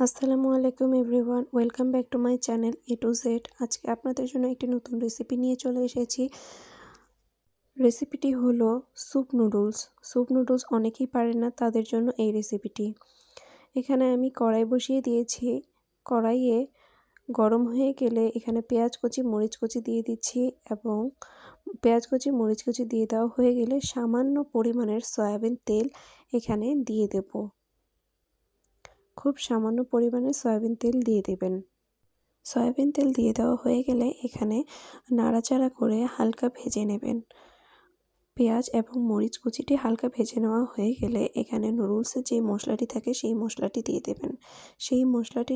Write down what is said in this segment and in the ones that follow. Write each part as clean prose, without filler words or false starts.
আসসালামু আলাইকুম everyone, welcome back to my channel A to Z. আজকে আপনাদের জন্য একটি নতুন রেসিপি নিয়ে চলে এসেছি। রেসিপিটি হলো স্যুপ নুডলস। স্যুপ নুডলস অনেকেই পারে না, তাদের জন্য এই রেসিপিটি। এখানে আমি কড়াই বসিয়ে দিয়েছি। কড়াইয়ে গরম হয়ে গেলে এখানে পেঁয়াজ কুচি, মরিচ কুচি দিয়ে দিচ্ছি এবং পেঁয়াজ কুচি, মরিচ কুচি দিয়ে দেওয়া হয়ে গেলে সামান্য পরিমাণের সয়াবিন তেল এখানে দিয়ে দেব। খুব সামান্য পরিমাণে সয়াবিন তেল দিয়ে দেবেন। সয়াবিন তেল দিয়ে দেওয়া হয়ে গেলে এখানে নাড়াচাড়া করে হালকা ভেজে নেবেন। পেঁয়াজ এবং মরিচ কুচিটি হালকা ভেজে নেওয়া হয়ে গেলে এখানে নুডলসের যে মশলাটি থাকে সেই মশলাটি দিয়ে দেবেন। সেই মশলাটি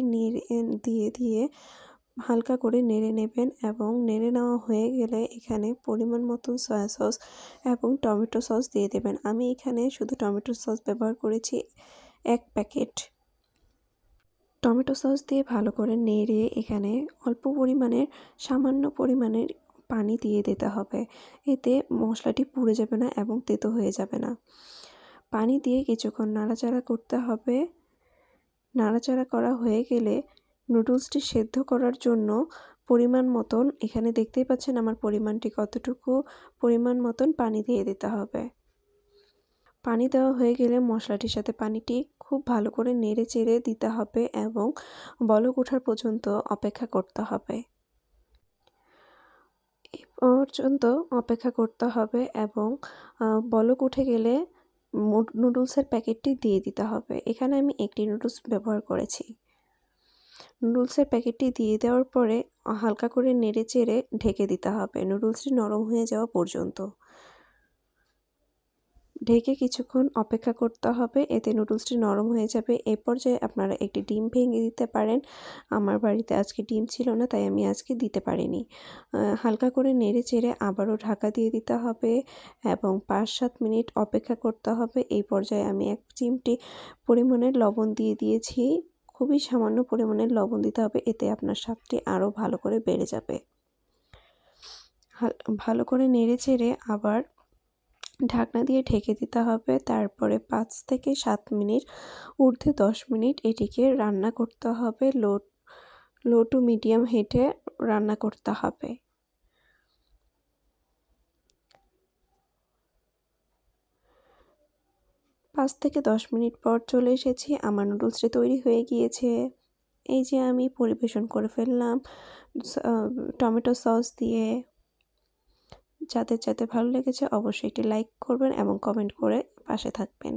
দিয়ে হালকা করে নেড়ে নেবেন এবং নেড়ে নেওয়া হয়ে গেলে এখানে পরিমাণ মতন সয়া সস এবং টমেটো সস দিয়ে দেবেন। আমি এখানে শুধু টমেটো সস ব্যবহার করেছি 1 প্যাকেট। টমেটো সস দিয়ে ভালো করে নেড়ে এখানে অল্প পরিমাণের সামান্য পরিমাণের পানি দিয়ে দিতে হবে। এতে মশলাটি পুড়ে যাবে না এবং তেতো হয়ে যাবে না। পানি দিয়ে কিছুক্ষণ নাড়াচাড়া করতে হবে। নাড়াচাড়া করা হয়ে গেলে নুডলসটি সেদ্ধ করার জন্য পরিমাণ মতন, এখানে দেখতেই পাচ্ছেন আমার পরিমাণটি কতটুকু, পরিমাণ মতন পানি দিয়ে দিতে হবে। পানি দেওয়া হয়ে গেলে মশলাটির সাথে পানিটি খুব ভালো করে নেড়ে চেড়ে দিতে হবে এবং বলক ওঠার পর্যন্ত অপেক্ষা করতে হবে। এই পর্যন্ত অপেক্ষা করতে হবে এবং বলক উঠে গেলে নুডলসের প্যাকেটটি দিয়ে দিতে হবে। এখানে আমি একটি নুডলস ব্যবহার করেছি। নুডলসের প্যাকেটটি দিয়ে দেওয়ার পরে হালকা করে নেড়ে চেড়ে ঢেকে দিতে হবে নুডলসটি নরম হয়ে যাওয়া পর্যন্ত। ঢেকে কিছুক্ষণ অপেক্ষা করতে হবে, এতে নুডলসটি নরম হয়ে যাবে। এই পর্যায়ে আপনারা একটি ডিম ভেঙে দিতে পারেন। আমার বাড়িতে আজকে ডিম ছিল না, তাই আমি আজকে দিতে পারিনি। হালকা করে নেড়ে চেড়ে আবারও ঢাকা দিয়ে দিতে হবে এবং 5-7 মিনিট অপেক্ষা করতে হবে। এই পর্যায়ে আমি 1 চিমটি পরিমাণের লবণ দিয়ে দিয়েছি। খুবই সামান্য পরিমাণের লবণ দিতে হবে, এতে আপনার স্বাদটি আরও ভালো করে বেড়ে যাবে। ভালো করে নেড়ে চেড়ে আবার ঢাকনা দিয়ে ঢেকে দিতে হবে। তারপরে 5 থেকে 7 মিনিট, ঊর্ধ্বে 10 মিনিট এটিকে রান্না করতে হবে। লো টু মিডিয়াম হিটে রান্না করতে হবে। 5 থেকে 10 মিনিট পর চলে এসেছি। আমার নুডলসটি তৈরি হয়ে গিয়েছে। এই যে আমি পরিবেশন করে ফেললাম টমেটো সস দিয়ে। যাদের ভালো লেগেছে অবশ্যই একটি লাইক করবেন এবং কমেন্ট করে পাশে থাকবেন।